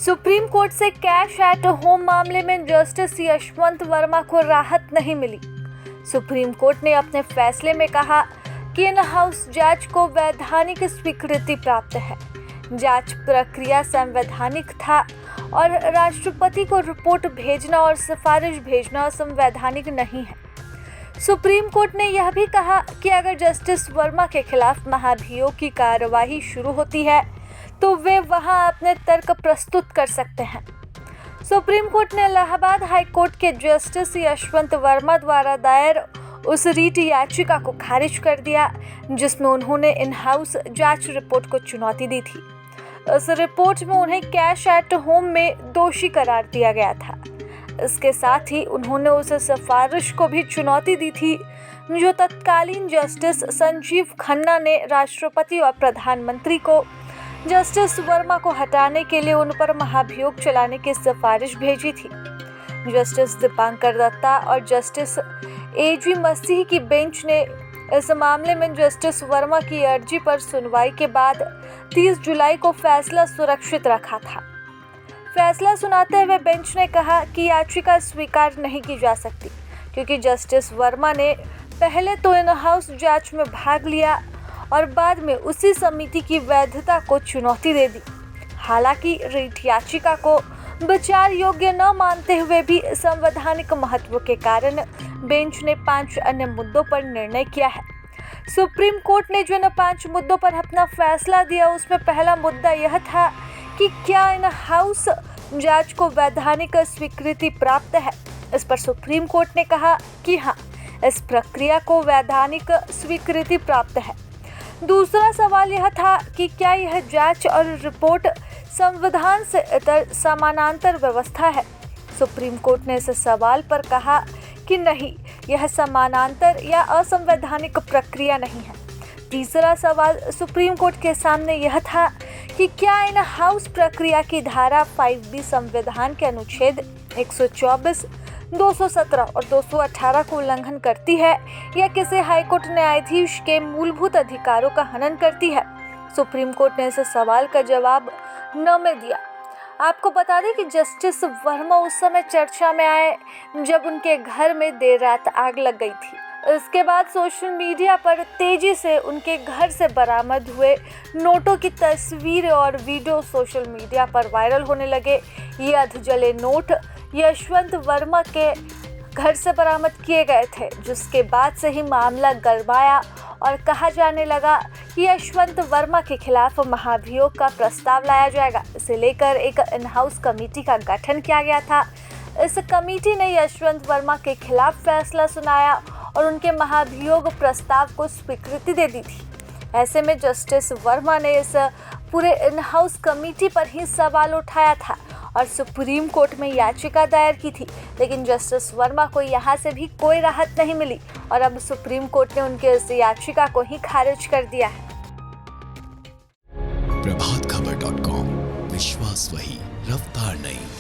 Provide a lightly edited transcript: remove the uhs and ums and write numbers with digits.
Supreme court से cash at home मामले में जस्टिस यशवंत वर्मा को राहत नहीं मिली। सुप्रीम कोर्ट ने अपने फैसले में कहा कि इन हाउस जांच को वैधानिक स्वीकृति प्राप्त है। जांच प्रक्रिया संवैधानिक था और राष्ट्रपति को रिपोर्ट भेजना और सिफारिश भेजना संवैधानिक नहीं है। सुप्रीम कोर्ट ने यह भी कहा कि अगर जस्टिस वर्मा के खिलाफ महाभियोग की कार्यवाही शुरू होती है तो वे वहां अपने तर्क प्रस्तुत कर सकते हैं। सुप्रीम कोर्ट ने इलाहाबाद हाई कोर्ट के जस्टिस यशवंत वर्मा द्वारा दायर उस रीट याचिका को खारिज कर दिया जिसमें उन्होंने इन हाउस जांच रिपोर्ट को चुनौती दी थी। इस रिपोर्ट में उन्हें कैश एट होम में दोषी करार दिया गया था। इसके साथ ही उन्होंने उस सिफारिश को भी चुनौती दी थी जो तत्कालीन जस्टिस संजीव खन्ना ने राष्ट्रपति और प्रधानमंत्री को जस्टिस वर्मा को हटाने के लिए उन पर महाभियोग चलाने की सिफारिश भेजी थी। जस्टिस दीपांकर दत्ता और जस्टिस एजी मसीह की बेंच ने इस मामले में जस्टिस वर्मा की अर्जी पर सुनवाई के बाद 30 जुलाई को फैसला सुरक्षित रखा था। फैसला सुनाते हुए बेंच ने कहा कि याचिका स्वीकार नहीं की जा सकती क्योंकि जस्टिस वर्मा ने पहले तो इन हाउस जांच में भाग लिया और बाद में उसी समिति की वैधता को चुनौती दे दी। हालांकि रिट याचिका को विचार योग्य न मानते हुए भी संवैधानिक महत्व के कारण बेंच ने 5 अन्य मुद्दों पर निर्णय किया है। सुप्रीम कोर्ट ने जो इन 5 मुद्दों पर अपना फैसला दिया उसमें पहला मुद्दा यह था कि क्या इन हाउस जांच को वैधानिक स्वीकृति प्राप्त है। इस पर सुप्रीम कोर्ट ने कहा कि हाँ, इस प्रक्रिया को वैधानिक स्वीकृति प्राप्त है। दूसरा सवाल यह था कि क्या यह जांच और रिपोर्ट संविधान से इतर समानांतर व्यवस्था है। सुप्रीम कोर्ट ने इस सवाल पर कहा कि नहीं, यह समानांतर या असंवैधानिक प्रक्रिया नहीं है। तीसरा सवाल सुप्रीम कोर्ट के सामने यह था कि क्या इन हाउस प्रक्रिया की धारा 5B संविधान के अनुच्छेद 124, 217 और 218 को उल्लंघन करती है या किसी हाईकोर्ट न्यायाधीश के मूलभूत अधिकारों का हनन करती है। सुप्रीम कोर्ट ने इस सवाल का जवाब न में दिया। आपको बता दें कि जस्टिस वर्मा उस समय चर्चा में आए जब उनके घर में देर रात आग लग गई थी। इसके बाद सोशल मीडिया पर तेजी से उनके घर से बरामद हुए नोटों की तस्वीर और वीडियो सोशल मीडिया पर वायरल होने लगे। ये अधजले नोट यशवंत वर्मा के घर से बरामद किए गए थे, जिसके बाद से ही मामला गरमाया और कहा जाने लगा कि यशवंत वर्मा के खिलाफ महाभियोग का प्रस्ताव लाया जाएगा। इसे लेकर एक इन हाउस कमेटी का गठन किया गया था। इस कमेटी ने यशवंत वर्मा के खिलाफ फैसला सुनाया और उनके महाभियोग प्रस्ताव को स्वीकृति दे दी थी। ऐसे में जस्टिस वर्मा ने इस पूरे इन हाउस कमेटी पर ही सवाल उठाया था और सुप्रीम कोर्ट में याचिका दायर की थी, लेकिन जस्टिस वर्मा को यहाँ से भी कोई राहत नहीं मिली और अब सुप्रीम कोर्ट ने उनके इस याचिका को ही खारिज कर दिया है। प्रभातखबर.com, विश्वास वही, रफ्तार नहीं।